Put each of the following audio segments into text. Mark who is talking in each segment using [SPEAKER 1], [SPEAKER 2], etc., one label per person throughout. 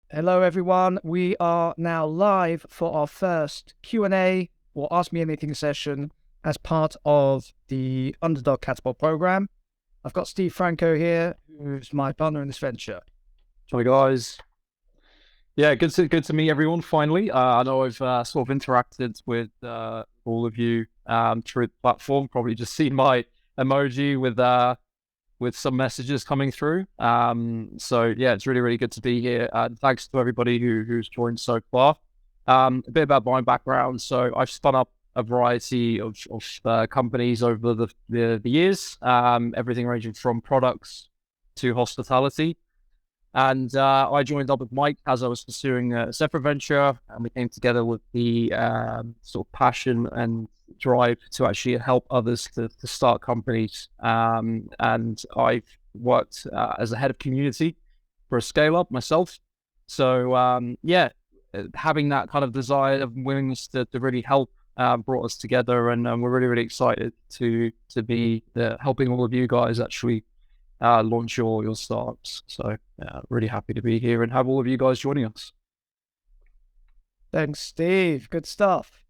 [SPEAKER 1] Hello, everyone. We are now live for our first Q&A or Ask Me Anything session as part of the Underdog Catapult program. I've got Steve Franco here, who's my partner in this venture.
[SPEAKER 2] Hi guys. Yeah, good to meet everyone finally. I know I've sort of interacted with all of you through the platform. Probably just seen my emoji with some messages coming through. So yeah, it's really good to be here. Thanks to everybody who's joined so far. A bit about my background. So I've spun up a variety of companies over the years. Everything ranging from products to hospitality. And I joined up with Mike as I was pursuing a separate venture, and we came together with the sort of passion and drive to actually help others to start companies. And I've worked as a head of community for a scale up myself. So yeah, having that kind of desire of willingness to really help brought us together, and we're really excited to be helping all of you guys actually launch your startups. So really happy to be here and have all of you guys joining us.
[SPEAKER 1] Thanks, Steve. Good stuff.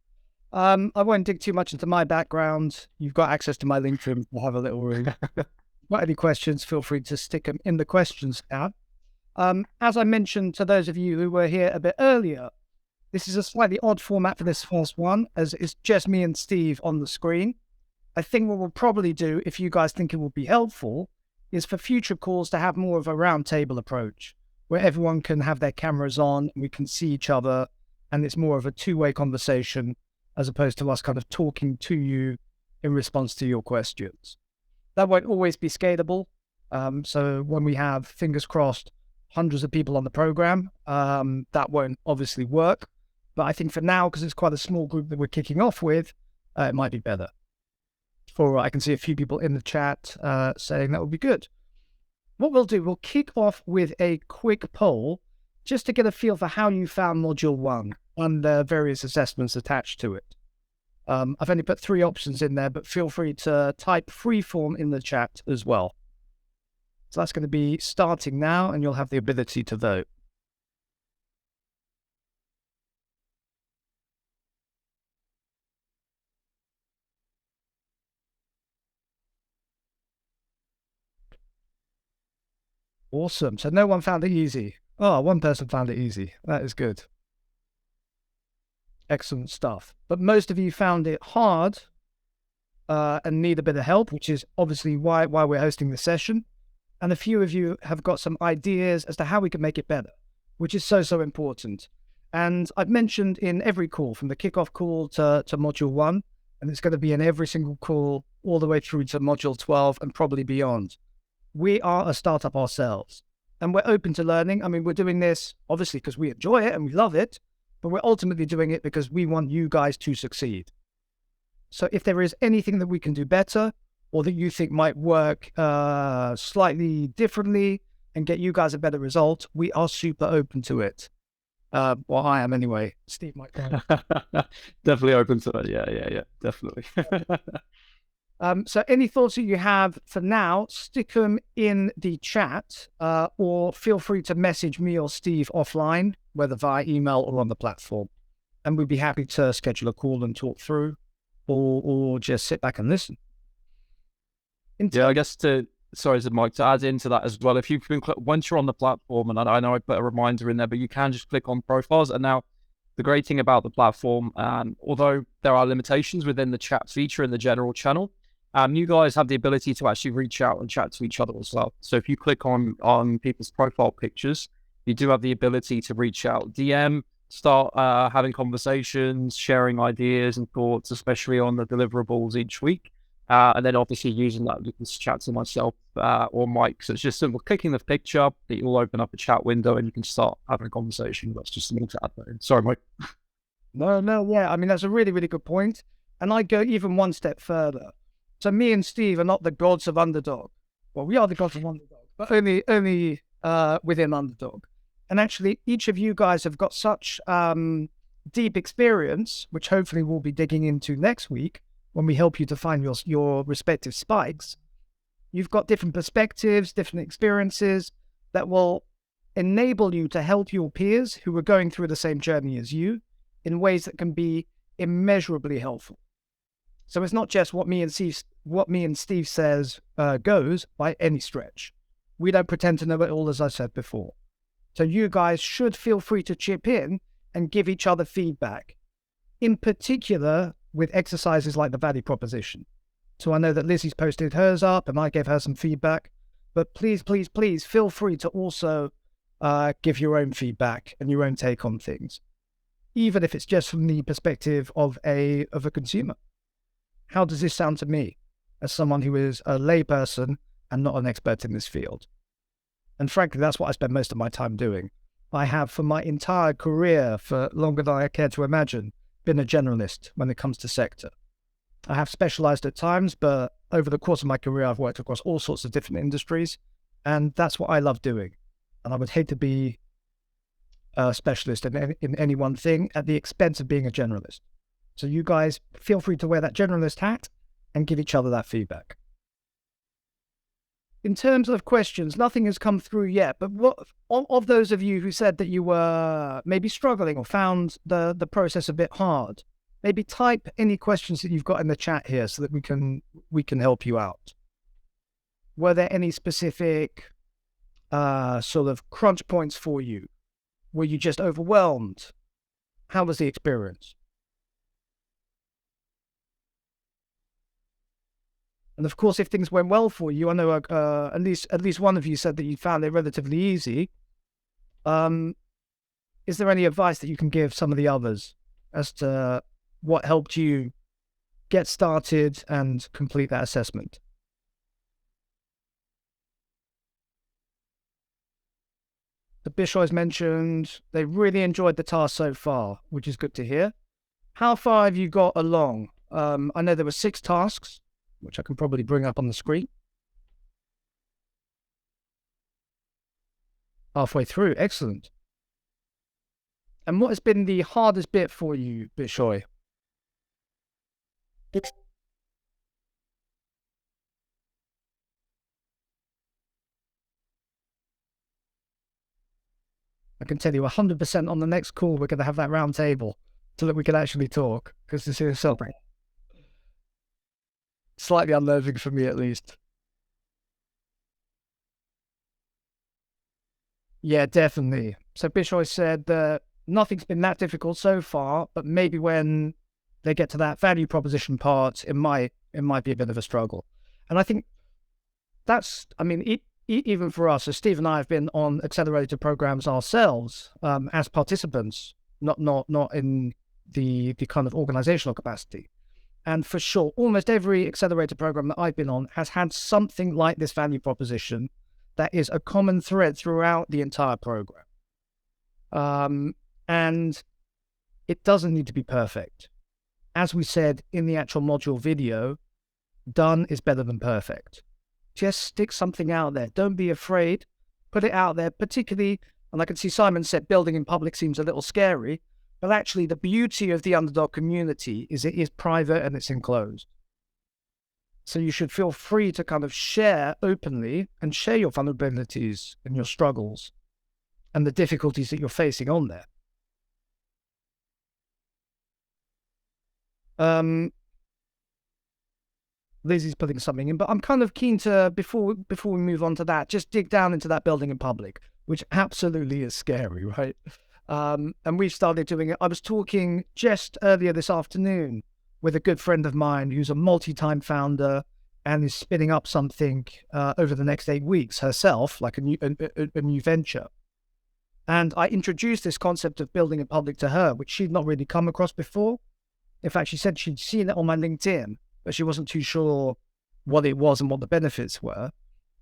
[SPEAKER 1] I won't dig too much into my background. You've got access to my LinkedIn. We'll have a little room. Got any questions, feel free to stick them in the questions tab. As I mentioned to those of you who were here a bit earlier, this is a slightly odd format for this first one, as it's just me and Steve on the screen. I think what we'll probably do, if you guys think it will be helpful, is for future calls to have more of a round table approach, where everyone can have their cameras on, and we can see each other, and it's more of a two-way conversation, as opposed to us kind of talking to you in response to your questions. That won't always be scalable. So when we have, fingers crossed, hundreds of people on the program, that won't obviously work. But I think for now, because it's quite a small group that we're kicking off with, it might be better. I can see a few people in the chat saying that would be good. What we'll do, we'll kick off with a quick poll just to get a feel for how you found Module 1 and the various assessments attached to it. I've only put 3 options in there, but feel free to type freeform in the chat as well. So that's going to be starting now, and you'll have the ability to vote. Awesome. So no one found it easy. Oh, one person found it easy. That is good. Excellent stuff. But most of you found it hard and need a bit of help, which is obviously why we're hosting the session. And a few of you have got some ideas as to how we can make it better, which is so important. And I've mentioned in every call, from the kickoff call to Module 1, and it's going to be in every single call all the way through to Module 12 and probably beyond. We are a startup ourselves, and we're open to learning. I mean, we're doing this obviously because we enjoy it and we love it, but we're ultimately doing it because we want you guys to succeed. So if there is anything that we can do better, or that you think might work slightly differently and get you guys a better result, we are super open to it. Well, I am anyway. Steve might.
[SPEAKER 2] Definitely open to it. Yeah, definitely.
[SPEAKER 1] So any thoughts that you have for now, stick them in the chat, or feel free to message me or Steve offline, whether via email or on the platform. And we'd be happy to schedule a call and talk through, or just sit back and listen.
[SPEAKER 2] Yeah, I guess sorry, Mike, to add into that as well, if you can, once you're on the platform, and I know I put a reminder in there, but you can just click on profiles. And now the great thing about the platform, although there are limitations within the chat feature in the general channel, you guys have the ability to actually reach out and chat to each other as well. So if you click on people's profile pictures, you do have the ability to reach out, DM, start having conversations, sharing ideas and thoughts, especially on the deliverables each week. And then obviously using that, you can chat to myself or Mike. So it's just simple clicking the picture, it will open up a chat window and you can start having a conversation. That's just something to add there. Sorry, Mike.
[SPEAKER 1] No, yeah. I mean, that's a really good point. And I go even one step further. So me and Steve are not the gods of Underdog. Well, we are the gods of Underdog, but only within Underdog. And actually, each of you guys have got such deep experience, which hopefully we'll be digging into next week when we help you to find your respective spikes. You've got different perspectives, different experiences that will enable you to help your peers who are going through the same journey as you in ways that can be immeasurably helpful. So it's not just what me and Steve says goes by any stretch. We don't pretend to know it all, as I said before. So you guys should feel free to chip in and give each other feedback, in particular with exercises like the value proposition. So I know that Lizzie's posted hers up and I gave her some feedback, but please, please, please feel free to also give your own feedback and your own take on things, even if it's just from the perspective of a consumer. How does this sound to me as someone who is a layperson and not an expert in this field? And frankly, that's what I spend most of my time doing. I have, for my entire career, for longer than I care to imagine, been a generalist when it comes to sector. I have specialized at times, but over the course of my career, I've worked across all sorts of different industries, and that's what I love doing. And I would hate to be a specialist in any one thing at the expense of being a generalist. So you guys feel free to wear that generalist hat and give each other that feedback. In terms of questions, nothing has come through yet, but what of those of you who said that you were maybe struggling or found the process a bit hard, maybe type any questions that you've got in the chat here so that we can help you out. Were there any specific sort of crunch points for you? Were you just overwhelmed? How was the experience? And of course, if things went well for you, I know at least one of you said that you found it relatively easy. Is there any advice that you can give some of the others as to what helped you get started and complete that assessment? The Bishoys mentioned they really enjoyed the task so far, which is good to hear. How far have you got along? I know there were 6 tasks, which I can probably bring up on the screen. Halfway through, excellent. And what has been the hardest bit for you, Bishoy? I can tell you 100% on the next call, we're going to have that round table so that we can actually talk, because this is something slightly unnerving for me, at least. Yeah, definitely. So Bishoy said that nothing's been that difficult so far, but maybe when they get to that value proposition part, it might be a bit of a struggle. And I think that's, I mean, even for us, as Steve and I have been on accelerator programs ourselves as participants, not in the kind of organizational capacity. And for sure, almost every accelerator program that I've been on has had something like this value proposition that is a common thread throughout the entire program. And it doesn't need to be perfect. As we said in the actual module video, done is better than perfect. Just stick something out there. Don't be afraid. Put it out there, particularly, and I can see Simon said building in public seems a little scary, but actually the beauty of the Underdog community is it is private and it's enclosed. So you should feel free to kind of share openly and share your vulnerabilities and your struggles and the difficulties that you're facing on there. Lizzie's putting something in, but I'm kind of keen to, before we move on to that, just dig down into that building in public, which absolutely is scary, right? And we've started doing it. I was talking just earlier this afternoon with a good friend of mine who's a multi-time founder and is spinning up something over the next 8 weeks herself, like a new venture. And I introduced this concept of building in public to her, which she'd not really come across before. In fact, she said she'd seen it on my LinkedIn, but she wasn't too sure what it was and what the benefits were.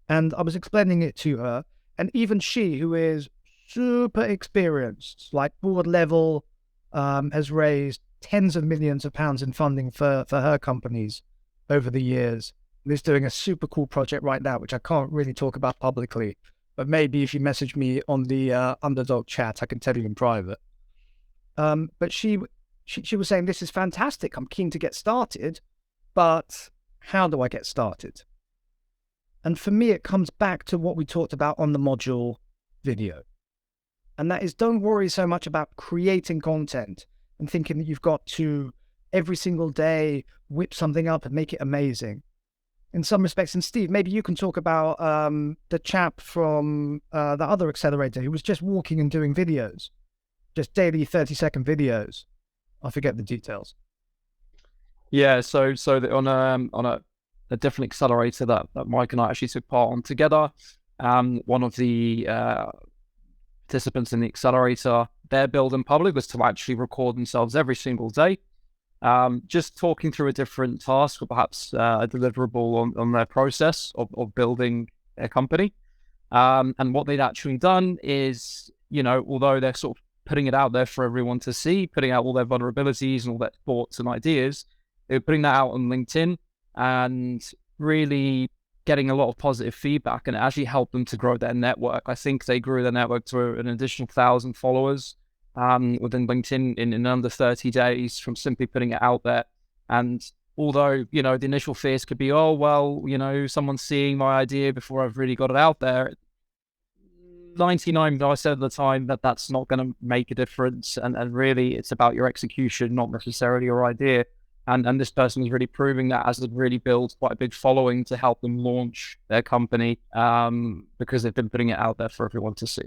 [SPEAKER 1] And I was explaining it to her. And even she, who is super experienced, like board level, has raised tens of millions of pounds in funding for her companies over the years. And is doing a super cool project right now, which I can't really talk about publicly. But maybe if you message me on the Underdog chat, I can tell you in private. But she was saying, this is fantastic. I'm keen to get started. But how do I get started? And for me, it comes back to what we talked about on the module video. And that is, don't worry so much about creating content and thinking that you've got to every single day whip something up and make it amazing. In some respects, and Steve, maybe you can talk about the chap from the other accelerator who was just walking and doing videos, just daily 30-second videos. I forget the details.
[SPEAKER 2] Yeah, so a different accelerator that Mike and I actually took part on together. One of the participants in the accelerator, their build in public was to actually record themselves every single day, just talking through a different task or perhaps a deliverable on their process of building a company. And what they'd actually done is, although they're sort of putting it out there for everyone to see, putting out all their vulnerabilities and all their thoughts and ideas, they were putting that out on LinkedIn and really getting a lot of positive feedback, and it actually helped them to grow their network. I think they grew their network to an additional 1,000 followers within LinkedIn in under 30 days from simply putting it out there. And although, the initial fears could be, oh, well, someone's seeing my idea before I've really got it out there. 99% of the time that's not going to make a difference. And really it's about your execution, not necessarily your idea. And this person is really proving that, as they've really built quite a big following to help them launch their company, because they've been putting it out there for everyone to see.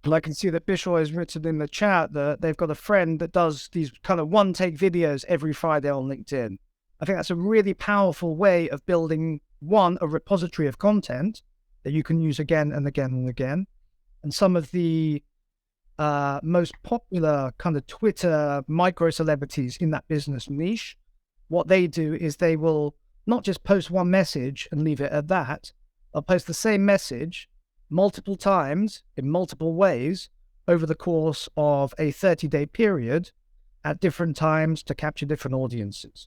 [SPEAKER 1] I can see that Bishop has written in the chat that they've got a friend that does these kind of one-take videos every Friday on LinkedIn. I think that's a really powerful way of building, a repository of content that you can use again and again and again. And some of the most popular kind of Twitter micro celebrities in that business niche, what they do is they will not just post one message and leave it at that. They'll post the same message multiple times in multiple ways over the course of a 30-day period at different times to capture different audiences.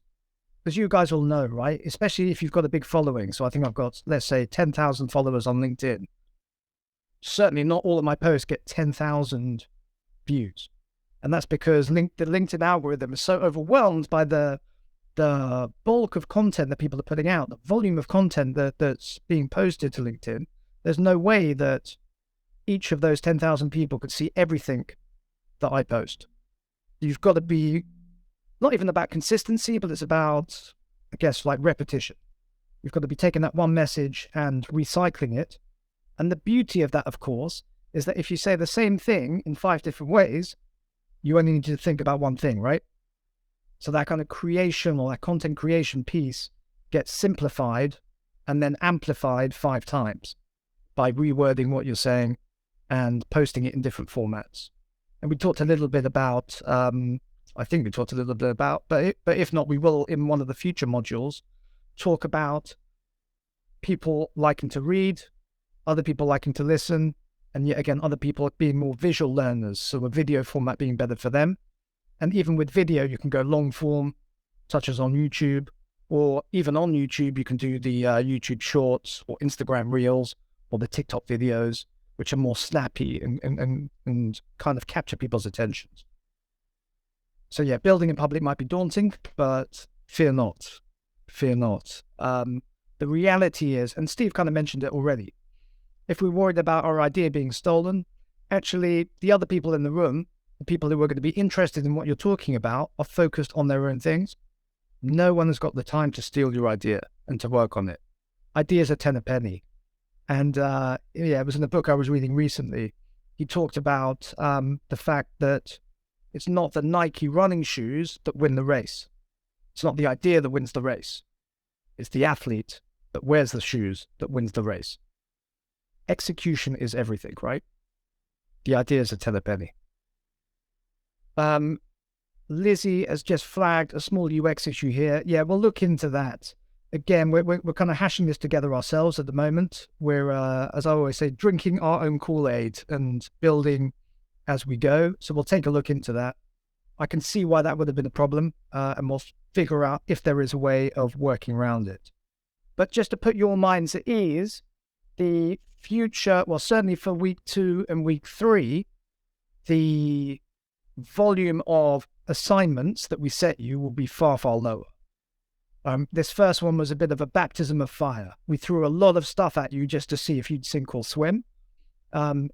[SPEAKER 1] Because you guys will know, right? Especially if you've got a big following. So I think I've got, let's say, 10,000 followers on LinkedIn. Certainly not all of my posts get 10,000 views. And that's because the LinkedIn algorithm is so overwhelmed by the bulk of content that people are putting out, the volume of content that's being posted to LinkedIn. There's no way that each of those 10,000 people could see everything that I post. You've got to be not even about consistency, but it's about, I guess, like repetition. You've got to be taking that one message and recycling it. And the beauty of that, of course, is that if you say the same thing in 5 different ways, you only need to think about one thing, right? So that kind of creation or that content creation piece gets simplified and then amplified 5 times by rewording what you're saying and posting it in different formats. And we talked a little bit about, I think we talked a little bit about, but if not, we will in one of the future modules talk about people liking to read, other people liking to listen, and yet again, other people being more visual learners, so a video format being better for them. And even with video, you can go long form, such as on YouTube, or even on YouTube, you can do the YouTube Shorts or Instagram Reels or the TikTok videos, which are more snappy and kind of capture people's attentions. So yeah, building in public might be daunting, but fear not. Fear not. The reality is, and Steve kind of mentioned it already, if we're worried about our idea being stolen, actually the other people in the room, the people who are going to be interested in what you're talking about, are focused on their own things. No one has got the time to steal your idea and to work on it. Ideas are 10 a penny. And it was in a book I was reading recently. He talked about the fact that it's not the Nike running shoes that win the race. It's not the idea that wins the race. It's the athlete that wears the shoes that wins the race. Execution is everything, right? The ideas are 10 a penny. Lizzie has just flagged a small UX issue here. Yeah, we'll look into that. Again, we're kind of hashing this together ourselves at the moment. We're, as I always say, drinking our own Kool-Aid and building as we go. So we'll take a look into that. I can see why that would have been a problem, and we'll figure out if there is a way of working around it. But just to put your minds at ease, the future, well, certainly for week 2 and week 3, the volume of assignments that we set you will be far, far lower. This first one was a bit of a baptism of fire. We threw a lot of stuff at you just to see if you'd sink or swim.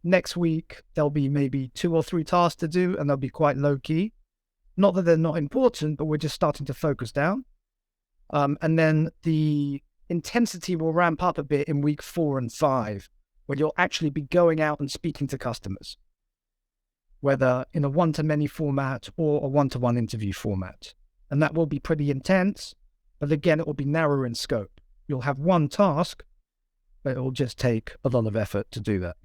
[SPEAKER 1] Next week, there'll be maybe 2 or 3 tasks to do, and they'll be quite low key. Not that they're not important, but we're just starting to focus down. And then the intensity will ramp up a bit in week 4 and 5, when you'll actually be going out and speaking to customers, whether in a one-to-many format or a one-to-one interview format. And that will be pretty intense, but again, it will be narrower in scope. You'll have one task, but it will just take a lot of effort to do that.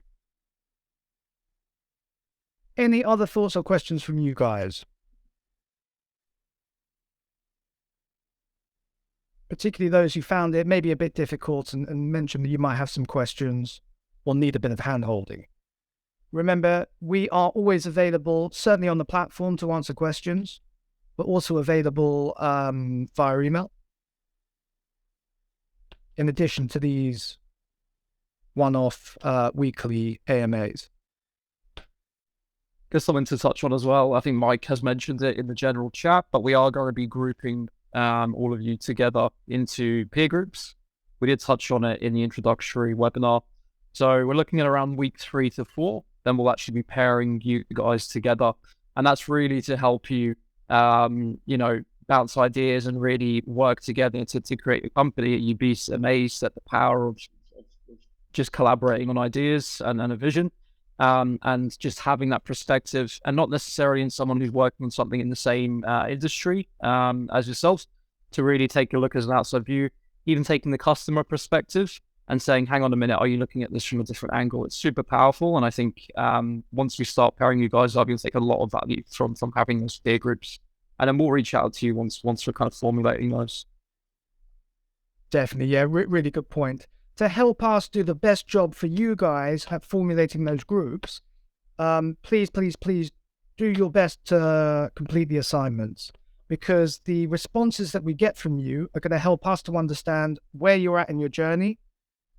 [SPEAKER 1] Any other thoughts or questions from you guys? Particularly those who found it maybe a bit difficult and mentioned that you might have some questions or need a bit of hand-holding. Remember, we are always available, certainly on the platform, to answer questions, but also available via email, in addition to these one-off weekly AMAs.
[SPEAKER 2] Just something to touch on as well. I think Mike has mentioned it in the general chat, but we are going to be grouping all of you together into peer groups. We did touch on it in the introductory webinar. So we're looking at around week 3 to 4. Then we'll actually be pairing you guys together. And that's really to help you, bounce ideas and really work together to create a company. You'd be amazed at the power of just collaborating on ideas and a vision. And just having that perspective, and not necessarily in someone who's working on something in the same industry as yourself, to really take a look as an outside view, even taking the customer perspective and saying, hang on a minute, are you looking at this from a different angle? It's super powerful. And I think once we start pairing you guys up, you'll take a lot of value from having those peer groups. And then we'll reach out to you once we're kind of formulating those.
[SPEAKER 1] Definitely, yeah, really good point. To help us do the best job for you guys at formulating those groups, please do your best to complete the assignments, because the responses that we get from you are going to help us to understand where you're at in your journey,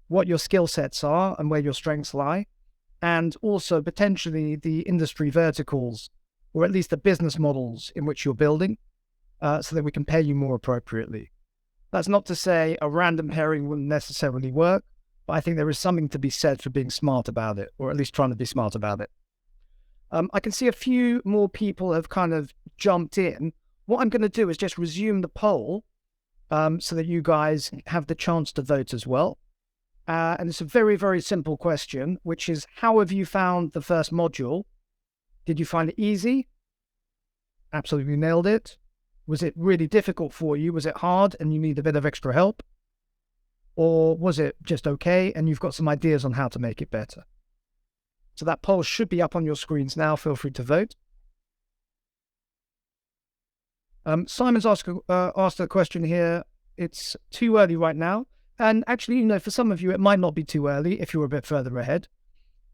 [SPEAKER 1] what your skill sets are and where your strengths lie, and also potentially the industry verticals, or at least the business models in which you're building, so that we can pair you more appropriately. That's not to say a random pairing wouldn't necessarily work, but I think there is something to be said for being smart about it, or at least trying to be smart about it. I can see a few more people have kind of jumped in. What I'm going to do is just resume the poll so that you guys have the chance to vote as well. And it's a very, very simple question, which is, how have you found the first module? Did you find it easy? Absolutely nailed it. Was it really difficult for you? Was it hard and you need a bit of extra help? Or was it just okay and you've got some ideas on how to make it better? So that poll should be up on your screens now. Feel free to vote. Simon's asked a question here. It's too early right now. And actually, for some of you, it might not be too early if you're a bit further ahead.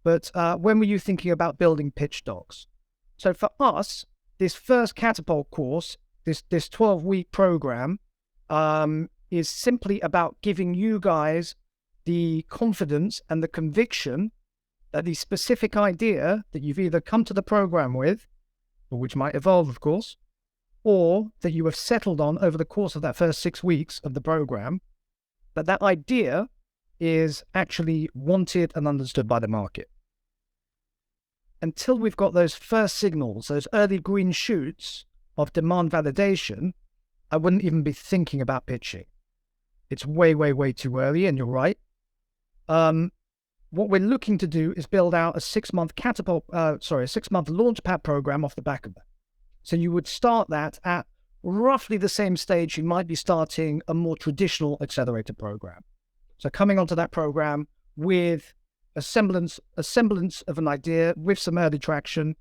[SPEAKER 1] But when were you thinking about building pitch docs? So for us, this first Catapult course, this 12-week program, is simply about giving you guys the confidence and the conviction that the specific idea that you've either come to the program with, or which might evolve, of course, or that you have settled on over the course of that first 6 weeks of the program, that idea is actually wanted and understood by the market. Until we've got those first signals, those early green shoots of demand validation, I wouldn't even be thinking about pitching. It's way, way, way too early, and you're right. What we're looking to do is build out a 6-month launchpad program off the back of that. So you would start that at roughly the same stage you might be starting a more traditional accelerator program. So coming onto that program with a semblance of an idea, with some early traction,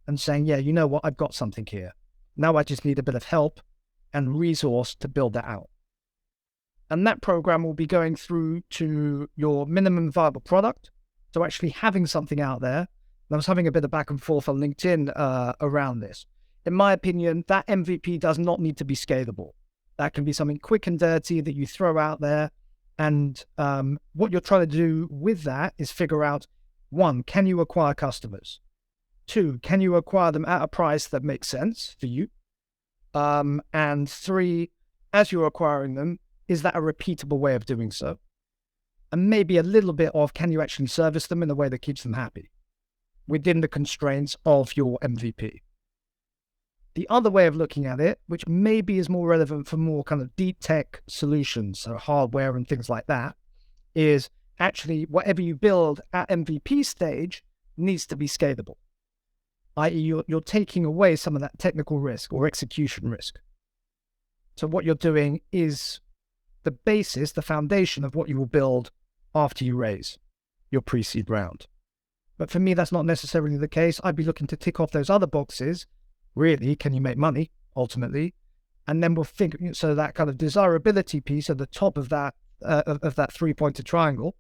[SPEAKER 1] and saying, yeah, you know what, I've got something here. Now I just need a bit of help and resource to build that out. And that program will be going through to your minimum viable product. So actually having something out there. And I was having a bit of back and forth on LinkedIn around this. In my opinion, that MVP does not need to be scalable. That can be something quick and dirty that you throw out there. And what you're trying to do with that is figure out, 1, can you acquire customers? 2, can you acquire them at a price that makes sense for you? And 3, as you're acquiring them, is that a repeatable way of doing so? and maybe a little bit of can you actually service them in a way that keeps them happy within the constraints of your MVP. The other way of looking at it, which maybe is more relevant for more kind of deep tech solutions, so hardware and things like that, is actually whatever you build at MVP stage needs to be scalable, i.e. you're taking away some of that technical risk or execution risk. So what you're doing is the basis, the foundation of what you will build after you raise your pre-seed round. But for me, that's not necessarily the case. I'd be looking to tick off those other boxes. Really, can you make money ultimately? And then we'll think, so that kind of desirability piece at the top of that three-pointed triangle,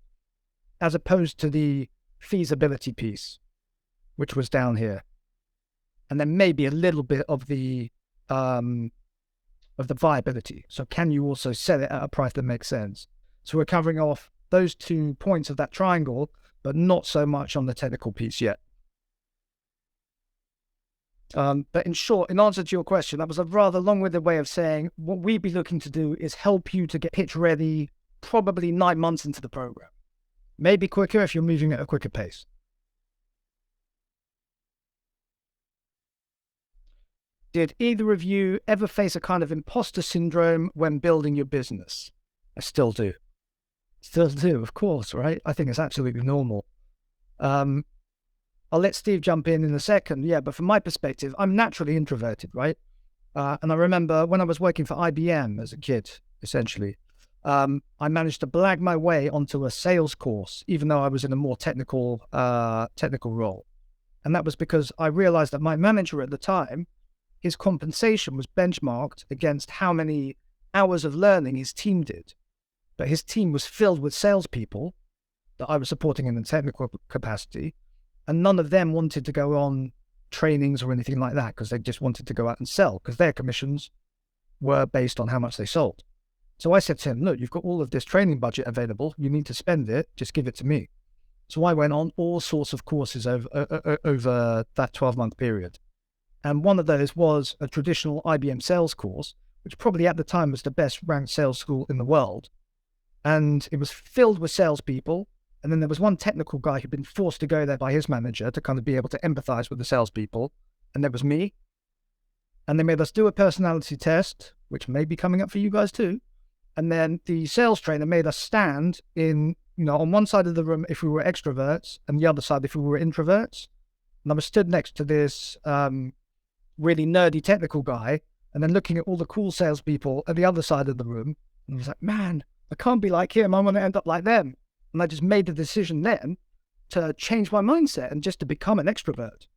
[SPEAKER 1] as opposed to the feasibility piece, which was down here. And then maybe a little bit of the viability. So can you also sell it at a price that makes sense? So we're covering off those 2 points of that triangle, but not so much on the technical piece yet. But in short, in answer to your question, that was a rather long-winded way of saying what we'd be looking to do is help you to get pitch ready probably 9 months into the program. Maybe quicker if you're moving at a quicker pace. Did either of you ever face a kind of imposter syndrome when building your business? I still do. Still do, of course, right? I think it's absolutely normal. I'll let Steve jump in a second. Yeah, but from my perspective, I'm naturally introverted, right? And I remember when I was working for IBM as a kid, essentially, I managed to blag my way onto a sales course, even though I was in a more technical role. And that was because I realized that my manager at the time, his compensation was benchmarked against how many hours of learning his team did. But his team was filled with salespeople that I was supporting in a technical capacity, and none of them wanted to go on trainings or anything like that because they just wanted to go out and sell because their commissions were based on how much they sold. So I said to him, look, you've got all of this training budget available. You need to spend it. Just give it to me. So I went on all sorts of courses over that 12-month period. And one of those was a traditional IBM sales course, which probably at the time was the best ranked sales school in the world. And it was filled with salespeople. And then there was one technical guy who'd been forced to go there by his manager to kind of be able to empathize with the salespeople. And there was me. And they made us do a personality test, which may be coming up for you guys too. And then the sales trainer made us stand in, on one side of the room if we were extroverts and the other side if we were introverts. And I was stood next to this really nerdy technical guy and then looking at all the cool salespeople at the other side of the room. And I was like, man, I can't be like him. I want to end up like them. And I just made the decision then to change my mindset and just to become an extrovert.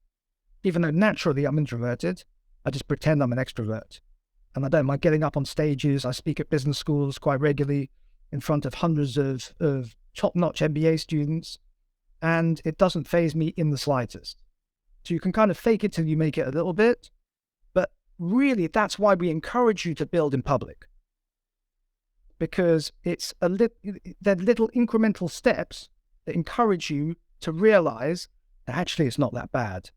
[SPEAKER 1] Even though naturally I'm introverted, I just pretend I'm an extrovert. And I don't mind getting up on stages. I speak at business schools quite regularly in front of hundreds of top-notch MBA students. And it doesn't faze me in the slightest. So you can kind of fake it till you make it a little bit. But really, that's why we encourage you to build in public. Because it's they're little incremental steps that encourage you to realize that actually it's not that bad.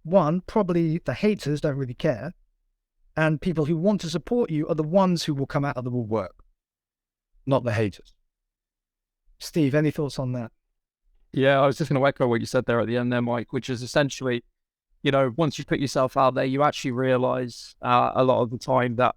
[SPEAKER 1] One, probably the haters don't really care. And people who want to support you are the ones who will come out of the woodwork, not the haters. Steve, any thoughts on that?
[SPEAKER 2] Yeah, I was just going to echo what you said there at the end there, Mike, which is essentially, once you put yourself out there, you actually realize a lot of the time that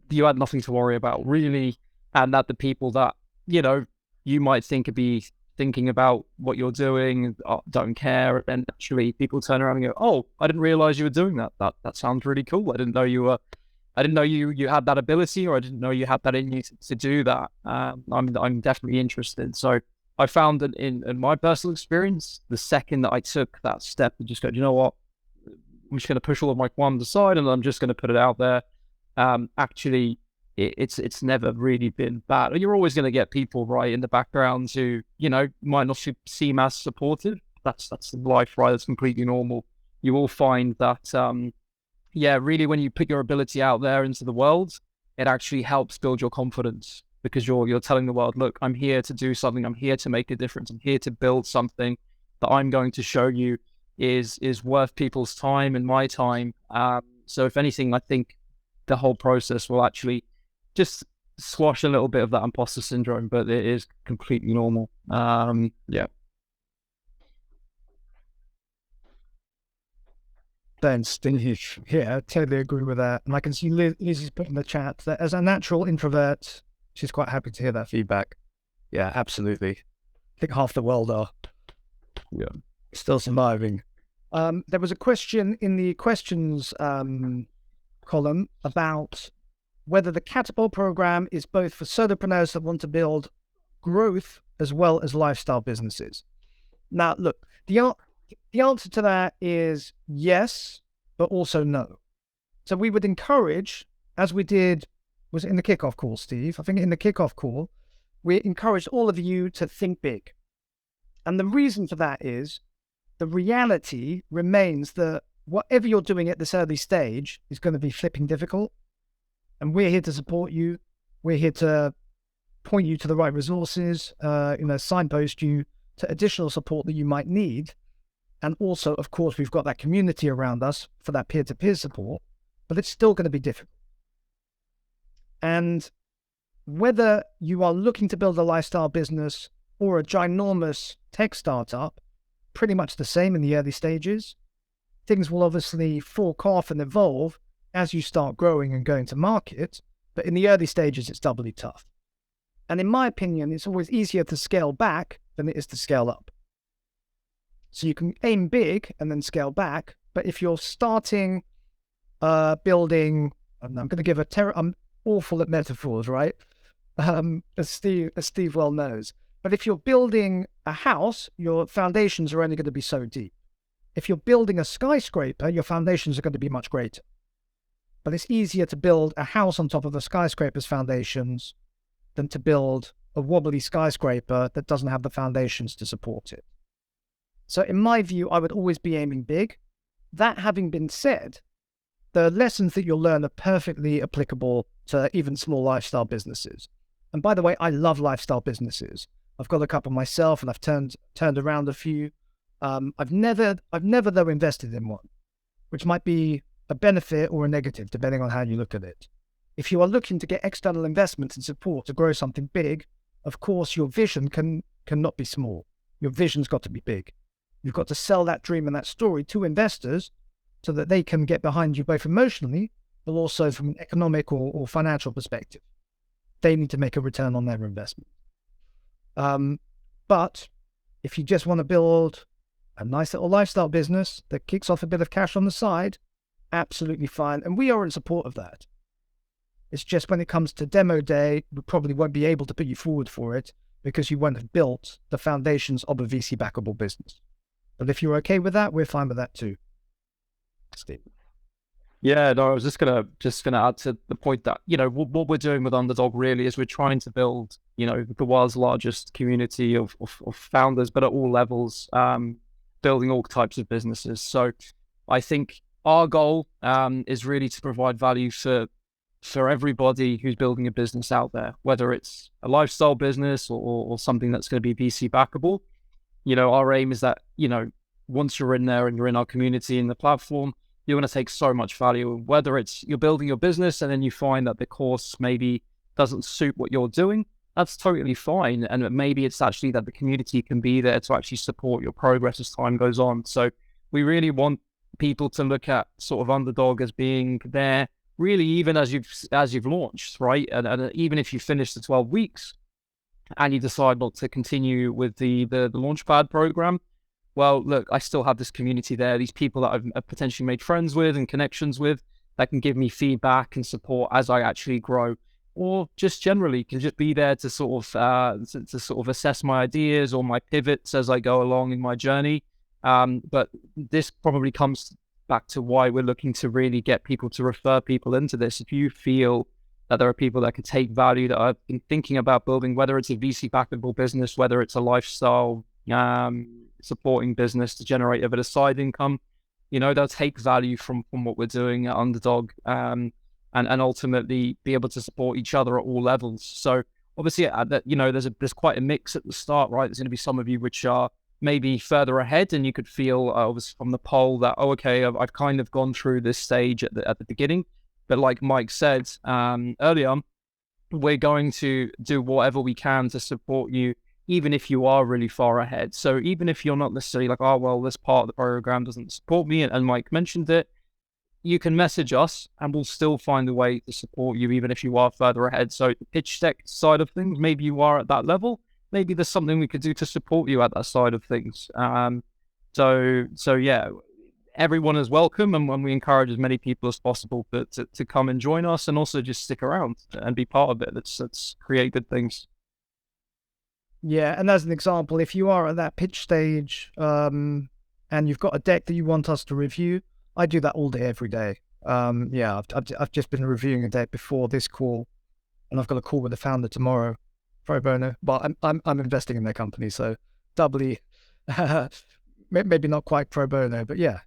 [SPEAKER 2] you had nothing to worry about really, and that the people that, you might think could be thinking about what you're doing don't care. And actually people turn around and go, oh, I didn't realize you were doing that. That sounds really cool. I didn't know you had that ability, or I didn't know you had that in you to do that. I'm definitely interested. So I found that in my personal experience, the second that I took that step to just go, you know what, I'm just going to push all of my qualms aside and I'm just going to put it out there. Actually, it's never really been bad. You're always going to get people right in the background who, might not seem as supportive. That's life, right? That's completely normal. You will find that, really, when you put your ability out there into the world, it actually helps build your confidence, because you're telling the world, look, I'm here to do something. I'm here to make a difference. I'm here to build something that I'm going to show you is worth people's time and my time. So if anything, I think the whole process will actually just squash a little bit of that imposter syndrome, but it is completely normal. Yeah.
[SPEAKER 1] Then Steve, yeah, totally agree with that. And I can see Lizzie's put in the chat that as a natural introvert, she's quite happy to hear that feedback. Yeah, absolutely. I think half the world are.
[SPEAKER 2] Yeah.
[SPEAKER 1] Still surviving. There was a question in the questions column about whether the Catapult program is both for solopreneurs that want to build growth as well as lifestyle businesses. Now, look, the answer to that is yes, but also no. So we would encourage, as we did, was it in the kickoff call, Steve? I think in the kickoff call, we encouraged all of you to think big. And the reason for that is the reality remains that whatever you're doing at this early stage is going to be flipping difficult. And we're here to support you. We're here to point you to the right resources, signpost you to additional support that you might need. And also, of course, we've got that community around us for that peer-to-peer support, but it's still going to be difficult. And whether you are looking to build a lifestyle business or a ginormous tech startup, pretty much the same in the early stages. Things will obviously fork off and evolve as you start growing and going to market, but in the early stages, it's doubly tough. And in my opinion, it's always easier to scale back than it is to scale up. So you can aim big and then scale back, but if you're starting building, I'm going to give I'm awful at metaphors, right? As Steve well knows. But if you're building a house, your foundations are only going to be so deep. If you're building a skyscraper, your foundations are going to be much greater. But it's easier to build a house on top of a skyscraper's foundations than to build a wobbly skyscraper that doesn't have the foundations to support it. So in my view, I would always be aiming big. That having been said, the lessons that you'll learn are perfectly applicable to even small lifestyle businesses. And by the way, I love lifestyle businesses. I've got a couple myself, and I've turned around a few. I've never though invested in one, which might be a benefit or a negative depending on how you look at it. If you are looking to get external investment and support to grow something big, of course your vision cannot be small. Your vision's got to be big. You've got to sell that dream and that story to investors so that they can get behind you both emotionally, but also from an economic or financial perspective. They need to make a return on their investment. But if you just want to build a nice little lifestyle business that kicks off a bit of cash on the side, absolutely fine. And we are in support of that. It's just when it comes to demo day, we probably won't be able to put you forward for it because you won't have built the foundations of a VC backable business. But if you're okay with that, we're fine with that too. Steve.
[SPEAKER 2] Yeah, no, I was just gonna add to the point that, what we're doing with Underdog really is we're trying to build, the world's largest community of founders, but at all levels, building all types of businesses. So I think our goal is really to provide value for everybody who's building a business out there, whether it's a lifestyle business or something that's going to be VC backable. Our aim is that, once you're in there and you're in our community in the platform, you're going to take so much value, whether it's you're building your business and then you find that the course maybe doesn't suit what you're doing. That's totally fine. And maybe it's actually that the community can be there to actually support your progress as time goes on. So we really want people to look at sort of Underdog as being there really even as you've launched, right? And even if you finish the 12 weeks and you decide not to continue with the Launchpad program, well, look, I still have this community there, these people that I've potentially made friends with and connections with that can give me feedback and support as I actually grow, or just generally can just be there to sort of assess my ideas or my pivots as I go along in my journey. But this probably comes back to why we're looking to really get people to refer people into this. If you feel that there are people that can take value that I've been thinking about building, whether it's a VC backable business, whether it's a lifestyle supporting business to generate a bit of side income, they'll take value from what we're doing at Underdog, and ultimately be able to support each other at all levels. So obviously, there's quite a mix at the start, right? There's going to be some of you which are maybe further ahead, and you could feel obviously from the poll that, okay, I've kind of gone through this stage at the beginning. But like Mike said earlier, we're going to do whatever we can to support you, even if you are really far ahead. So even if you're not necessarily like, oh, well, this part of the program doesn't support me, and Mike mentioned it, you can message us and we'll still find a way to support you, even if you are further ahead. So the pitch deck side of things, maybe you are at that level. Maybe there's something we could do to support you at that side of things. So yeah, everyone is welcome, and we encourage as many people as possible to come and join us, and also just stick around and be part of it. Let's create good things.
[SPEAKER 1] Yeah, and as an example, if you are at that pitch stage and you've got a deck that you want us to review, I do that all day, every day. Yeah, I've just been reviewing a deck before this call, and I've got a call with the founder tomorrow, pro bono. But I'm investing in their company, so doubly, maybe not quite pro bono, but yeah,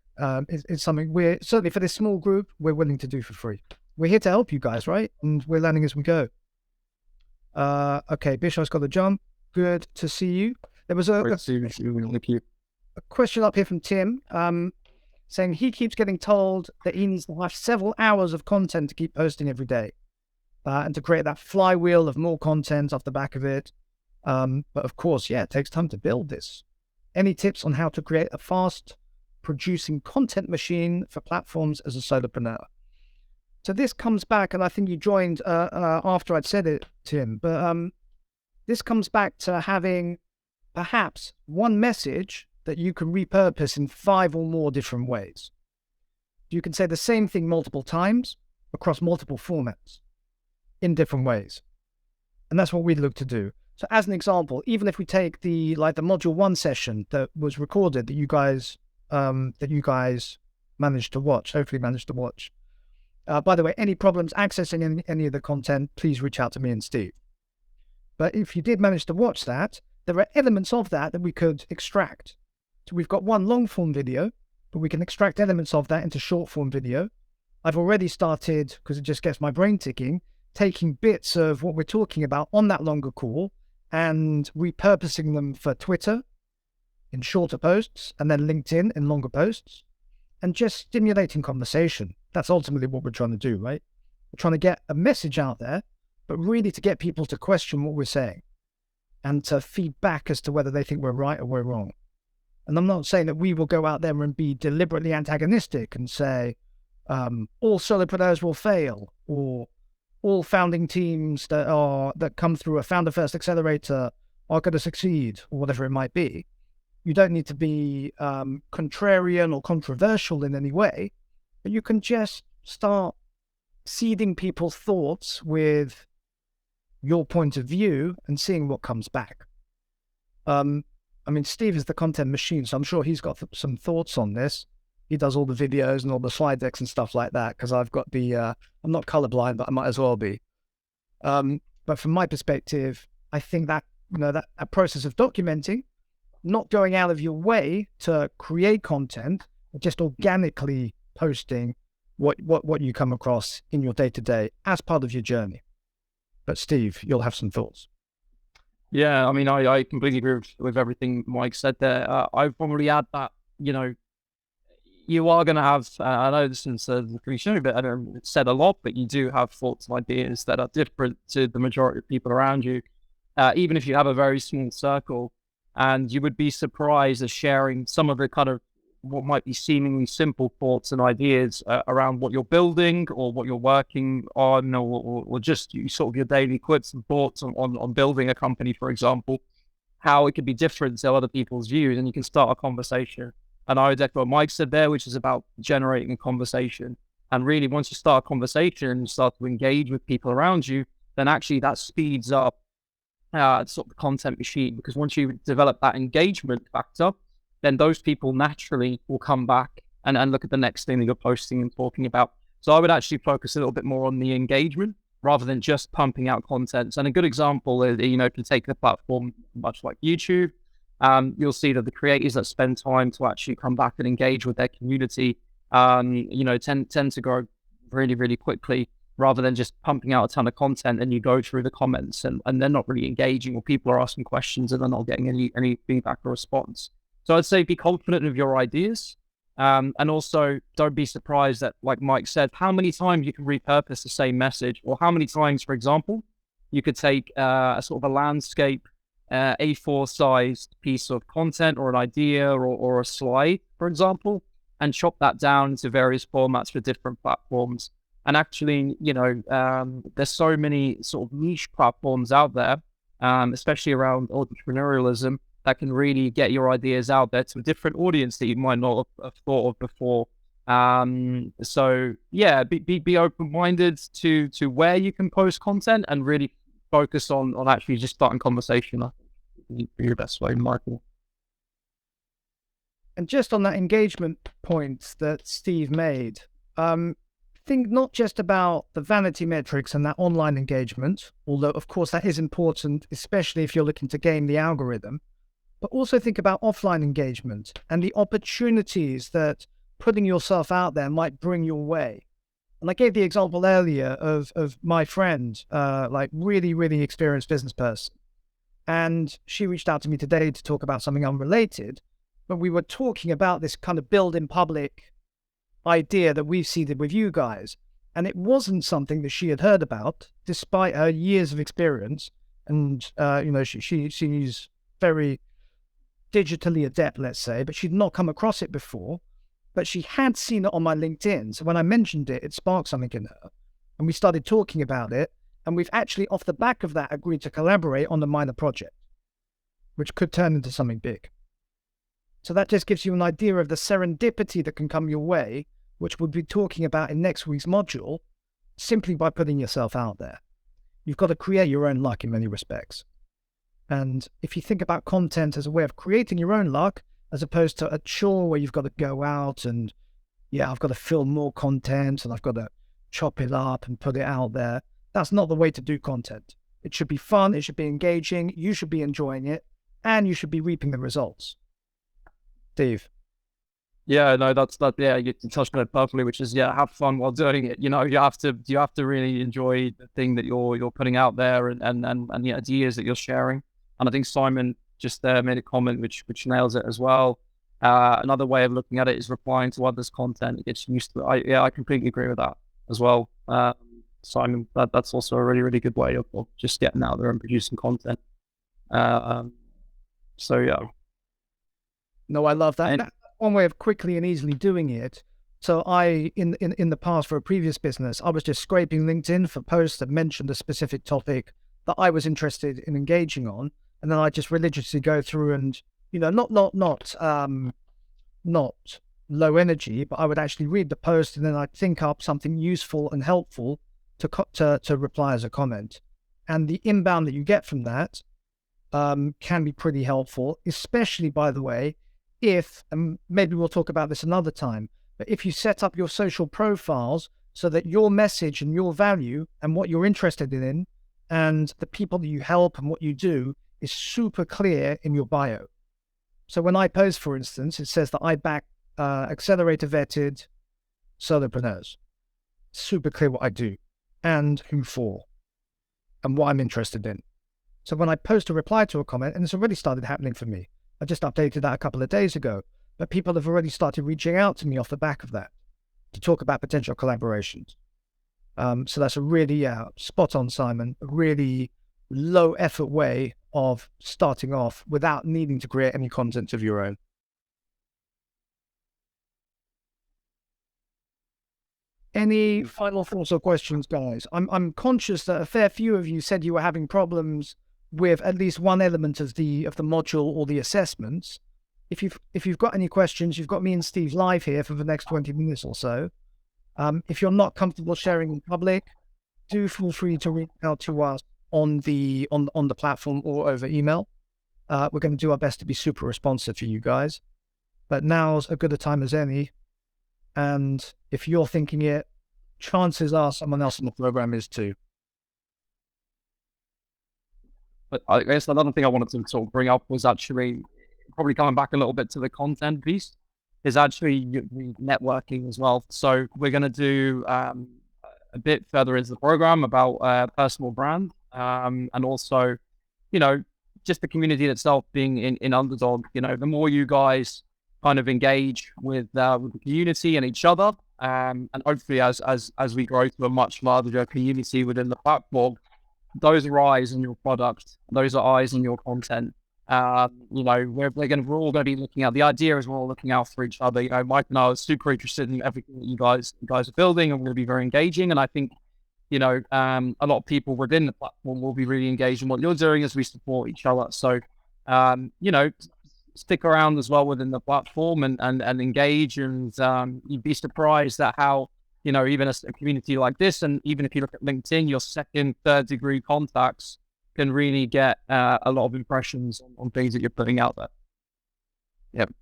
[SPEAKER 1] it's something we're certainly, for this small group, we're willing to do for free. We're here to help you guys, right? And we're learning as we go. Okay, Bishop's got the jump. Good to see you. There was a question up here from Tim, saying he keeps getting told that he needs to have several hours of content to keep posting every day, and to create that flywheel of more content off the back of it. But of course, yeah, it takes time to build this. Any tips on how to create a fast producing content machine for platforms as a solopreneur? So this comes back, and I think you joined after I'd said it, Tim, but this comes back to having perhaps one message that you can repurpose in 5 or more different ways. You can say the same thing multiple times across multiple formats in different ways. And that's what we look to do. So as an example, even if we take the module 1 session that was recorded that you guys managed to watch, hopefully managed to watch. By the way, any problems accessing any of the content, please reach out to me and Steve. But if you did manage to watch that, there are elements of that we could extract. So we've got one long form video, but we can extract elements of that into short form video. I've already started, because it just gets my brain ticking, taking bits of what we're talking about on that longer call and repurposing them for Twitter in shorter posts, and then LinkedIn in longer posts, and just stimulating conversation. That's ultimately what we're trying to do, right? We're trying to get a message out there, but really to get people to question what we're saying and to feed back as to whether they think we're right or we're wrong. And I'm not saying that we will go out there and be deliberately antagonistic and say, all solopreneurs will fail, or all founding teams that come through a founder-first accelerator are going to succeed, or whatever it might be. You don't need to be contrarian or controversial in any way, but you can just start seeding people's thoughts with your point of view and seeing what comes back. I mean, Steve is the content machine, so I'm sure he's got some thoughts on this. He does all the videos and all the slide decks and stuff like that, because I've got I'm not colorblind, but I might as well be. But from my perspective, I think that, that process of documenting, not going out of your way to create content, but just organically posting what you come across in your day-to-day as part of your journey. But Steve, you'll have some thoughts.
[SPEAKER 2] Yeah, I mean, I completely agree with everything Mike said there. I'd probably add that, you are going to have, I know this is a cliche, but I don't, it's said a lot, but you do have thoughts and ideas that are different to the majority of people around you, even if you have a very small circle. And you would be surprised at sharing some of the kind of what might be seemingly simple thoughts and ideas around what you're building or what you're working on, or just sort of your daily quips and thoughts on building a company, for example, how it could be different to other people's views, and you can start a conversation. And I would echo what Mike said there, which is about generating a conversation. And really, once you start a conversation and you start to engage with people around you, then actually that speeds up sort of the content machine, because once you develop that engagement factor, then those people naturally will come back and look at the next thing that you're posting and talking about. So I would actually focus a little bit more on the engagement rather than just pumping out content. And a good example is, if you take the platform much like YouTube, you'll see that the creators that spend time to actually come back and engage with their community, tend to grow really, really quickly, rather than just pumping out a ton of content and you go through the comments and they're not really engaging, or people are asking questions and they're not getting any feedback or response. So I'd say be confident of your ideas, and also don't be surprised that, like Mike said, how many times you can repurpose the same message, or how many times, for example, you could take a sort of a landscape A4 sized piece of content or an idea or a slide, for example, and chop that down into various formats for different platforms. And actually, there's so many sort of niche platforms out there, especially around entrepreneurialism, that can really get your ideas out there to a different audience that you might not have thought of before. So yeah, be open-minded to where you can post content and really focus on actually just starting conversation. I think be your best way, Michael.
[SPEAKER 1] And just on that engagement point that Steve made, think not just about the vanity metrics and that online engagement, although of course that is important, especially if you're looking to game the algorithm, but also think about offline engagement and the opportunities that putting yourself out there might bring your way. And I gave the example earlier of my friend, like really, really experienced business person. And she reached out to me today to talk about something unrelated, but we were talking about this kind of build in public idea that we've seeded with you guys. And it wasn't something that she had heard about, despite her years of experience. And, she's very digitally adept, let's say, but she'd not come across it before. But she had seen it on my LinkedIn. So when I mentioned it, it sparked something in her. And we started talking about it. And we've actually, off the back of that, agreed to collaborate on a minor project, which could turn into something big. So that just gives you an idea of the serendipity that can come your way, which we'll be talking about in next week's module, simply by putting yourself out there. You've got to create your own luck in many respects. And if you think about content as a way of creating your own luck, as opposed to a chore where you've got to go out and, I've got to film more content and I've got to chop it up and put it out there. That's not the way to do content. It should be fun. It should be engaging. You should be enjoying it, and you should be reaping the results. Steve.
[SPEAKER 2] Yeah, no, yeah, you touched on it perfectly, which is, have fun while doing it. You have to really enjoy the thing that you're putting out there and the ideas that you're sharing. And I think Simon just there made a comment which nails it as well. Another way of looking at it is replying to others' content. It gets used to it. I completely agree with that as well. Simon, that's also a really, really good way of just getting out there and producing content. So yeah.
[SPEAKER 1] No, I love that. That's one way of quickly and easily doing it. So I, in the past for a previous business, I was just scraping LinkedIn for posts that mentioned a specific topic that I was interested in engaging on. And then I just religiously go through and, not low energy, but I would actually read the post and then I'd think up something useful and helpful to reply as a comment. And the inbound that you get from that can be pretty helpful, especially, by the way, if, and maybe we'll talk about this another time, but if you set up your social profiles so that your message and your value and what you're interested in and the people that you help and what you do is super clear in your bio. So when I post, for instance, it says that I back Accelerator vetted solopreneurs. Super clear what I do and who for and what I'm interested in. So when I post a reply to a comment, and it's already started happening for me, I just updated that a couple of days ago, but people have already started reaching out to me off the back of that to talk about potential collaborations. So that's a really spot on, Simon, a really low effort way of starting off without needing to create any content of your own. Any final thoughts or questions, guys? I'm conscious that a fair few of you said you were having problems with at least one element of the module or the assessments. If you've got any questions, you've got me and Steve live here for the next 20 minutes or so. If you're not comfortable sharing in public, do feel free to reach out to us on the platform or over email. We're going to do our best to be super responsive for you guys. But now's as good a time as any. And if you're thinking it, chances are someone else in the program is too.
[SPEAKER 2] But I guess another thing I wanted to sort of bring up was actually probably coming back a little bit to the content piece is actually networking as well. So we're going to do a bit further into the program about personal brand and also, just the community itself being in Underdog. The more you guys kind of engage with the community and each other, and hopefully as we grow to a much larger community within the platform, those are eyes on your product. Those are eyes on your content. We're all going to be looking at, the idea is we're all looking out for each other. Mike and I are super interested in everything that you guys are building, and we're going to be very engaging. And I think, a lot of people within the platform will be really engaged in what you're doing as we support each other. So, stick around as well within the platform and engage. And you'd be surprised at how, even a community like this, and even if you look at LinkedIn, your second, third degree contacts can really get a lot of impressions on things that you're putting out there. Yep.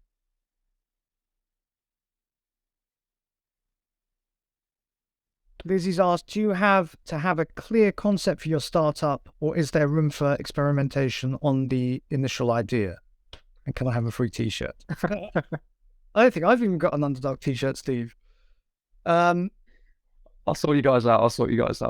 [SPEAKER 1] Lizzie's asked, do you have to have a clear concept for your startup, or is there room for experimentation on the initial idea? And can I have a free t-shirt? I don't think I've even got an Underdog t-shirt, Steve.
[SPEAKER 2] I'll sort you guys out.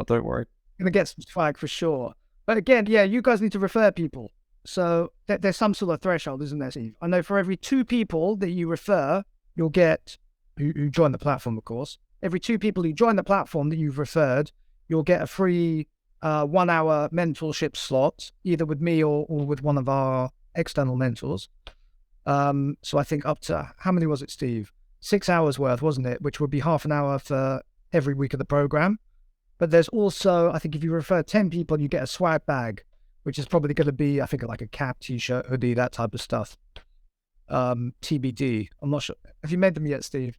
[SPEAKER 2] Don't worry.
[SPEAKER 1] Gonna get some swag for sure. But again, yeah, you guys need to refer people. So there's some sort of threshold, isn't there, Steve? I know for every 2 people that you refer, you'll get, who join the platform, of course. Every 2 people who join the platform that you've referred, you'll get a free 1-hour mentorship slot, either with me or with one of our external mentors. So I think up to, how many was it, Steve? 6 hours worth, wasn't it? Which would be half an hour for every week of the program. But there's also, I think if you refer 10 people, you get a swag bag, which is probably going to be, I think, like a cap, t-shirt, hoodie, that type of stuff. TBD. I'm not sure. Have you made them yet, Steve?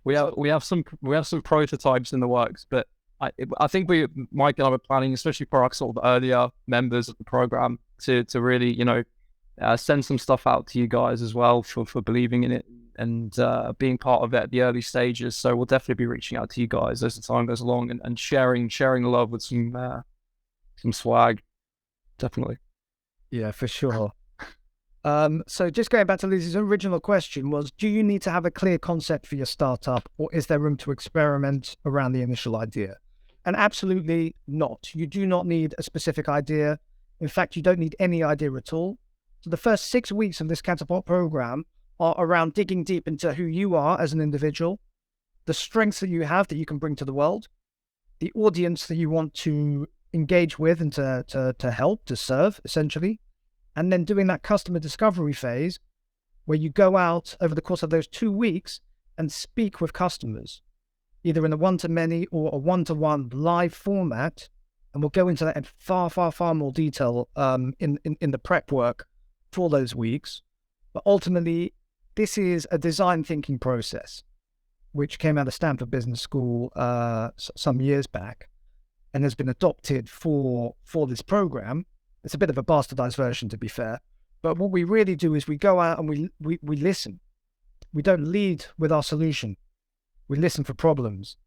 [SPEAKER 2] we have some prototypes in the works, but I think Mike and I were planning, especially for our sort of earlier members of the program, to really, send some stuff out to you guys as well for believing in it and being part of it at the early stages. So we'll definitely be reaching out to you guys as the time goes along and sharing the love with some swag. Definitely.
[SPEAKER 1] Yeah, for sure. So just going back to Lizzie's original question was, do you need to have a clear concept for your startup, or is there room to experiment around the initial idea? And absolutely not. You do not need a specific idea. In fact, you don't need any idea at all. So the first 6 weeks of this Catapult program are around digging deep into who you are as an individual, the strengths that you have that you can bring to the world, the audience that you want to engage with and to help, to serve, essentially. And then doing that customer discovery phase where you go out over the course of those 2 weeks and speak with customers, either in a one-to-many or a one-to-one live format. And we'll go into that in far, far, far more detail in the prep work for those weeks. But ultimately, this is a design thinking process, which came out of Stanford Business School some years back and has been adopted for this program. It's a bit of a bastardized version, to be fair. But what we really do is we go out and we listen. We don't lead with our solution. We listen for problems.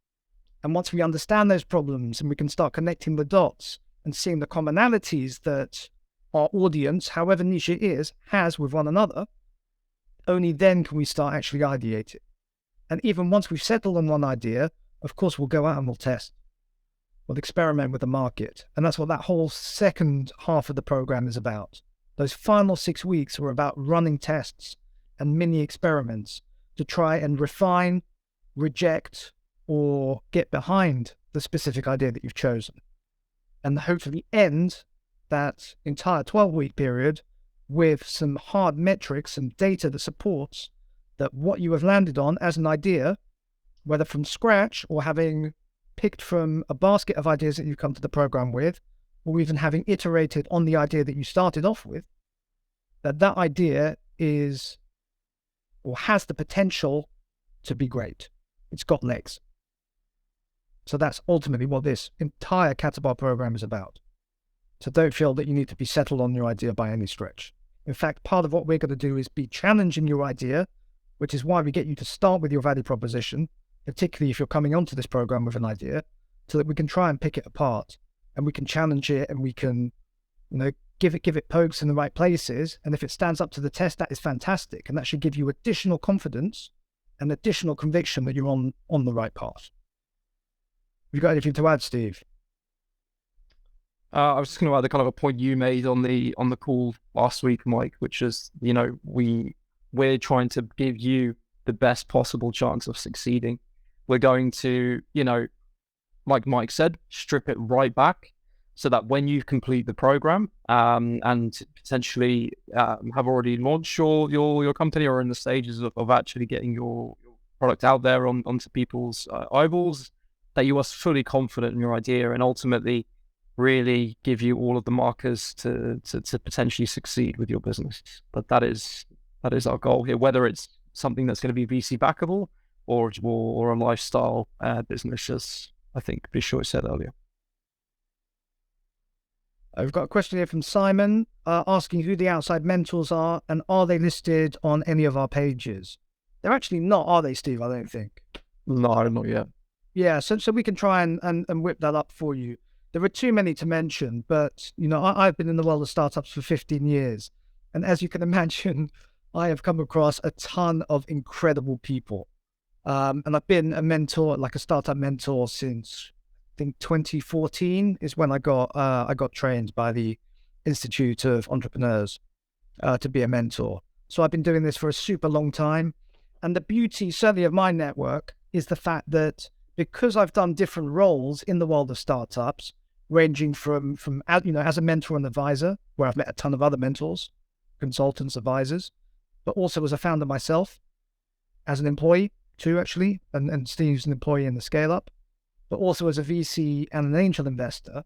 [SPEAKER 1] And once we understand those problems and we can start connecting the dots and seeing the commonalities that our audience, however niche it is, has with one another, only then can we start actually ideating. And even once we've settled on one idea, of course, we'll go out and we'll test. We'll experiment with the market. And that's what that whole second half of the program is about. Those final 6 weeks are about running tests and mini experiments to try and refine, reject, or get behind the specific idea that you've chosen. And hopefully end that entire 12-week period with some hard metrics and data that supports that what you have landed on as an idea, whether from scratch or having picked from a basket of ideas that you've come to the program with, or even having iterated on the idea that you started off with, that idea is or has the potential to be great. It's got legs. So that's ultimately what this entire Catapult program is about. So don't feel that you need to be settled on your idea by any stretch. In fact, part of what we're going to do is be challenging your idea, which is why we get you to start with your value proposition, particularly if you're coming onto this program with an idea, so that we can try and pick it apart and we can challenge it and we can, give it pokes in the right places. And if it stands up to the test, that is fantastic. And that should give you additional confidence and additional conviction that you're on the right path. Have you got anything to add, Steve?
[SPEAKER 2] I was just going to add a kind of a point you made on the call last week, Mike, which is, we're trying to give you the best possible chance of succeeding. We're going to, like Mike said, strip it right back so that when you complete the program and potentially have already launched your company or in the stages of actually getting your product out there onto people's eyeballs, that you are fully confident in your idea and ultimately really give you all of the markers to potentially succeed with your business. But that is our goal here, whether it's something that's going to be VC backable or a lifestyle business, as I think Bishoy said earlier.
[SPEAKER 1] I've got a question here from Simon asking who the outside mentors are and are they listed on any of our pages? They're actually not, are they, Steve? I don't think.
[SPEAKER 2] No, not yet.
[SPEAKER 1] Yeah, so we can try and whip that up for you. There are too many to mention, but I've been in the world of startups for 15 years, and as you can imagine, I have come across a ton of incredible people. And I've been a mentor, like a startup mentor, since I think 2014 is when I got trained by the Institute of Entrepreneurs to be a mentor. So I've been doing this for a super long time. And the beauty, certainly, of my network is the fact that because I've done different roles in the world of startups, ranging from as a mentor and advisor, where I've met a ton of other mentors, consultants, advisors, but also as a founder myself, as an employee too, actually, and Steve's an employee in the scale up, but also as a VC and an angel investor.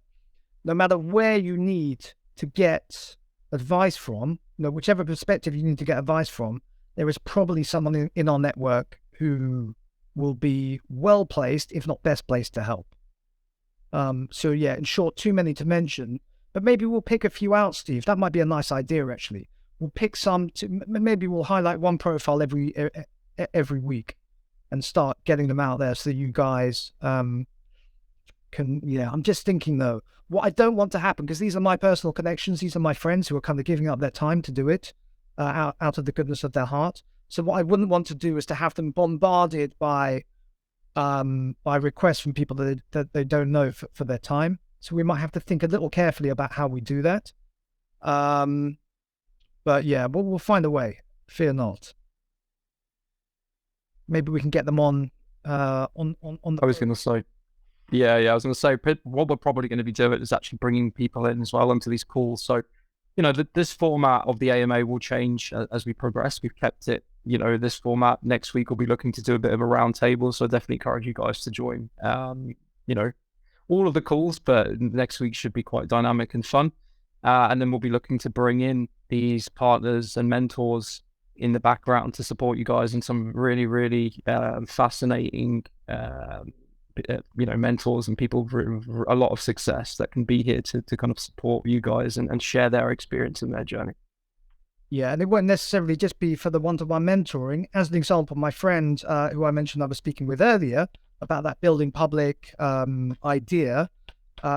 [SPEAKER 1] No matter where you need to get advice from, whichever perspective you need to get advice from, there is probably someone in our network who will be well placed, if not best placed, to help. So yeah, in short, too many to mention, but maybe we'll pick a few out, Steve. That might be a nice idea, actually. We'll pick some maybe we'll highlight one profile every week and start getting them out there so you guys can. Yeah, I'm just thinking though, what I don't want to happen, because these are my personal connections, these are my friends who are kind of giving up their time to do it out of the goodness of their heart. So what I wouldn't want to do is to have them bombarded by requests from people that they don't know for their time. So we might have to think a little carefully about how we do that. But yeah, we'll find a way. Fear not. Maybe we can get them on the.
[SPEAKER 2] I was going to say, yeah. I was going to say what we're probably going to be doing is actually bringing people in as well into these calls. So, this format of the AMA will change as we progress. We've kept it, this format. Next week we'll be looking to do a bit of a round table. So I definitely encourage you guys to join, all of the calls, but next week should be quite dynamic and fun. And then we'll be looking to bring in these partners and mentors in the background to support you guys in some really, really fascinating, mentors and people with a lot of success that can be here to kind of support you guys and share their experience and their journey.
[SPEAKER 1] Yeah, and it won't necessarily just be for the one-to-one mentoring. As an example, my friend who I mentioned I was speaking with earlier about that building public idea,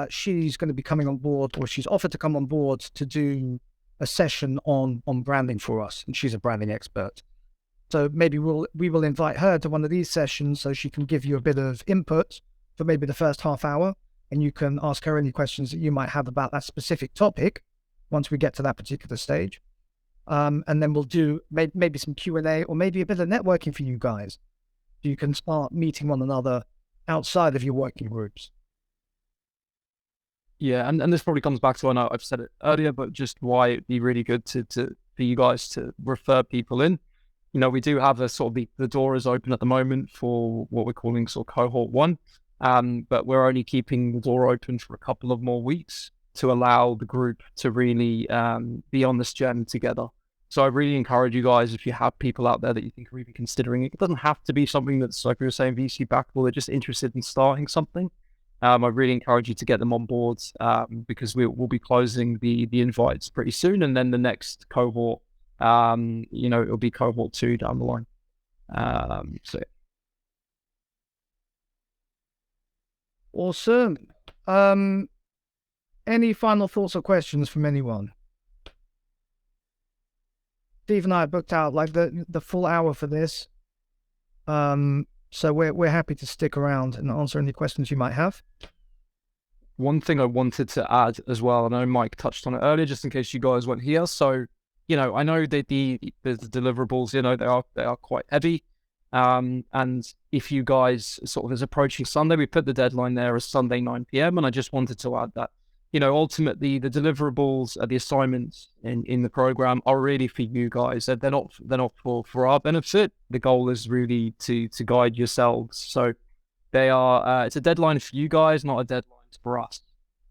[SPEAKER 1] she's going to be coming on board, or she's offered to come on board to do a session on branding for us, and she's a branding expert. So maybe we will invite her to one of these sessions so she can give you a bit of input for maybe the first half hour, and you can ask her any questions that you might have about that specific topic once we get to that particular stage. And then we'll do maybe some Q&A or maybe a bit of networking for you guys. You can start meeting one another outside of your working groups.
[SPEAKER 2] Yeah, and this probably comes back to, I know I've said it earlier, but just why it'd be really good for you guys to refer people in. We do have a sort of the door is open at the moment for what we're calling sort of cohort 1, but we're only keeping the door open for a couple of more weeks to allow the group to really be on this journey together. So I really encourage you guys, if you have people out there that you think are even considering it, it doesn't have to be something that's, like we were saying, VC backable, they're just interested in starting something. I really encourage you to get them on board because we'll be closing the invites pretty soon, and then the next cohort, it'll be cohort 2 down the line. So
[SPEAKER 1] awesome. Any final thoughts or questions from anyone? Steve and I have booked out like the full hour for this. So we're happy to stick around and answer any questions you might have.
[SPEAKER 2] One thing I wanted to add as well, I know Mike touched on it earlier, just in case you guys weren't here. So, I know that the deliverables, they are quite heavy. And if you guys sort of is approaching Sunday, we put the deadline there as Sunday 9 p.m. And I just wanted to add that, ultimately the deliverables, the assignments in the program are really for you guys. They're not for our benefit. The goal is really to guide yourselves. So they are. It's a deadline for you guys, not a deadline for us.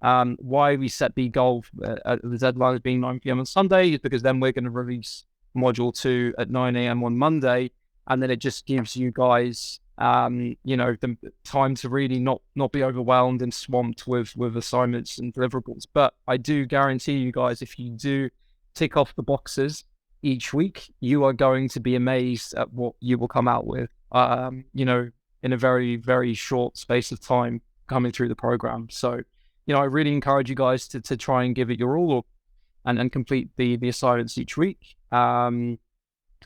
[SPEAKER 2] Why we set the goal, the deadline as being 9 p.m. on Sunday, is because then we're going to release module 2 at 9 a.m. on Monday, and then it just gives you guys the time to really not be overwhelmed and swamped with assignments and deliverables. But I do guarantee you guys, if you do tick off the boxes each week, you are going to be amazed at what you will come out with, in a very, very short space of time coming through the program. So, I really encourage you guys to try and give it your all, and complete the assignments each week.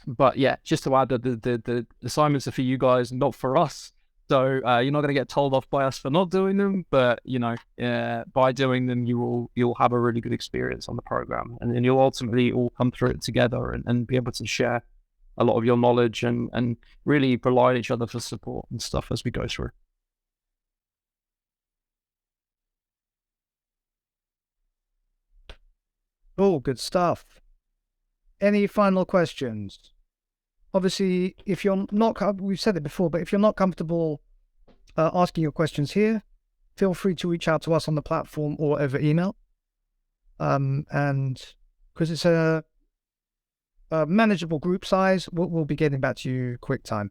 [SPEAKER 2] But yeah, just to add that the assignments are for you guys, not for us. So you're not going to get told off by us for not doing them, but by doing them, you'll have a really good experience on the program, and then you'll ultimately all come through it together and be able to share a lot of your knowledge and really rely on each other for support and stuff as we go through.
[SPEAKER 1] Oh, good stuff. Any final questions? Obviously, if you're not, we've said it before, but if you're not comfortable asking your questions here, feel free to reach out to us on the platform or over email. And because it's a manageable group size, we'll be getting back to you quick time.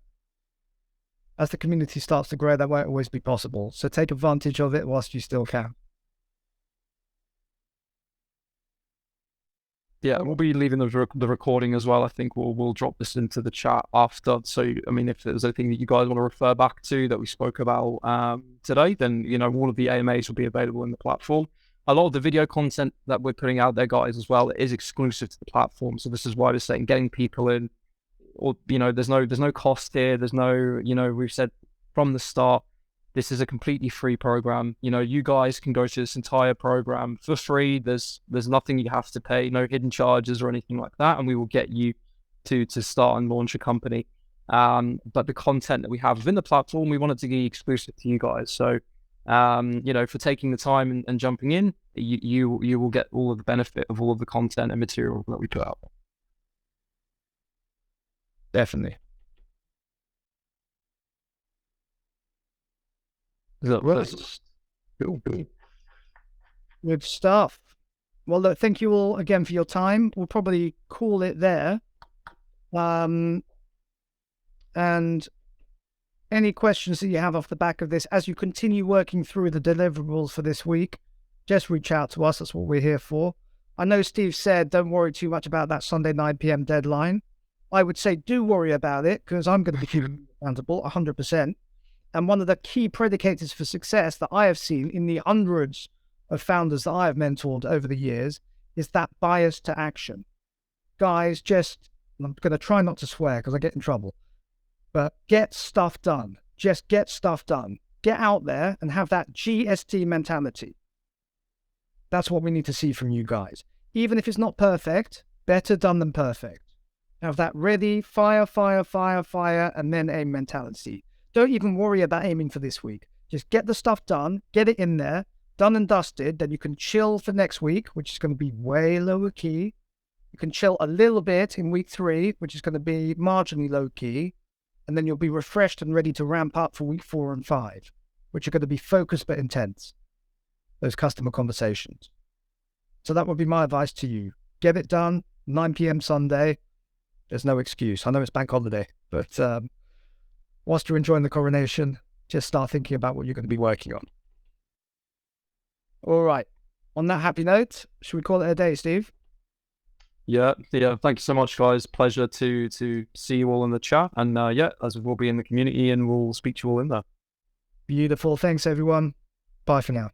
[SPEAKER 1] As the community starts to grow, that won't always be possible. So take advantage of it whilst you still can.
[SPEAKER 2] Yeah, we'll be leaving the recording as well. I think we'll drop this into the chat after. So, I mean, if there's anything that you guys want to refer back to that we spoke about today, then, all of the AMAs will be available in the platform. A lot of the video content that we're putting out there, guys, as well, is exclusive to the platform. So this is why we're saying getting people in, or, there's no cost here. There's no, we've said from the start, this is a completely free program. You guys can go through this entire program for free. There's nothing you have to pay, no hidden charges or anything like that, and we will get you to start and launch a company. But the content that we have within the platform, we want it to be exclusive to you guys. So, for taking the time and jumping in, you will get all of the benefit of all of the content and material that we put out.
[SPEAKER 1] Definitely. Good stuff. Well, look, thank you all again for your time. We'll probably call it there. And any questions that you have off the back of this, as you continue working through the deliverables for this week, just reach out to us. That's what we're here for. I know Steve said, don't worry too much about that Sunday 9 p.m. deadline. I would say do worry about it, because I'm going to be keeping accountable 100%. And one of the key predicators for success that I have seen in the hundreds of founders that I have mentored over the years is that bias to action. Guys, I'm going to try not to swear because I get in trouble, but get stuff done. Just get stuff done. Get out there and have that GST mentality. That's what we need to see from you guys. Even if it's not perfect, better done than perfect. Have that ready, fire, and then aim mentality. Don't even worry about aiming for this week. Just get the stuff done, get it in there, done and dusted. Then you can chill for next week, which is going to be way lower key. You can chill a little bit in week 3, which is going to be marginally low key. And then you'll be refreshed and ready to ramp up for week 4 and 5, which are going to be focused but intense. Those customer conversations. So that would be my advice to you. Get it done, 9 p.m. Sunday. There's no excuse. I know it's bank holiday, but whilst you're enjoying the coronation, just start thinking about what you're going to be working on. All right. On that happy note, should we call it a day, Steve?
[SPEAKER 2] Yeah. Thank you so much, guys. Pleasure to see you all in the chat. And as we'll be in the community, and we'll speak to you all in there.
[SPEAKER 1] Beautiful. Thanks, everyone. Bye for now.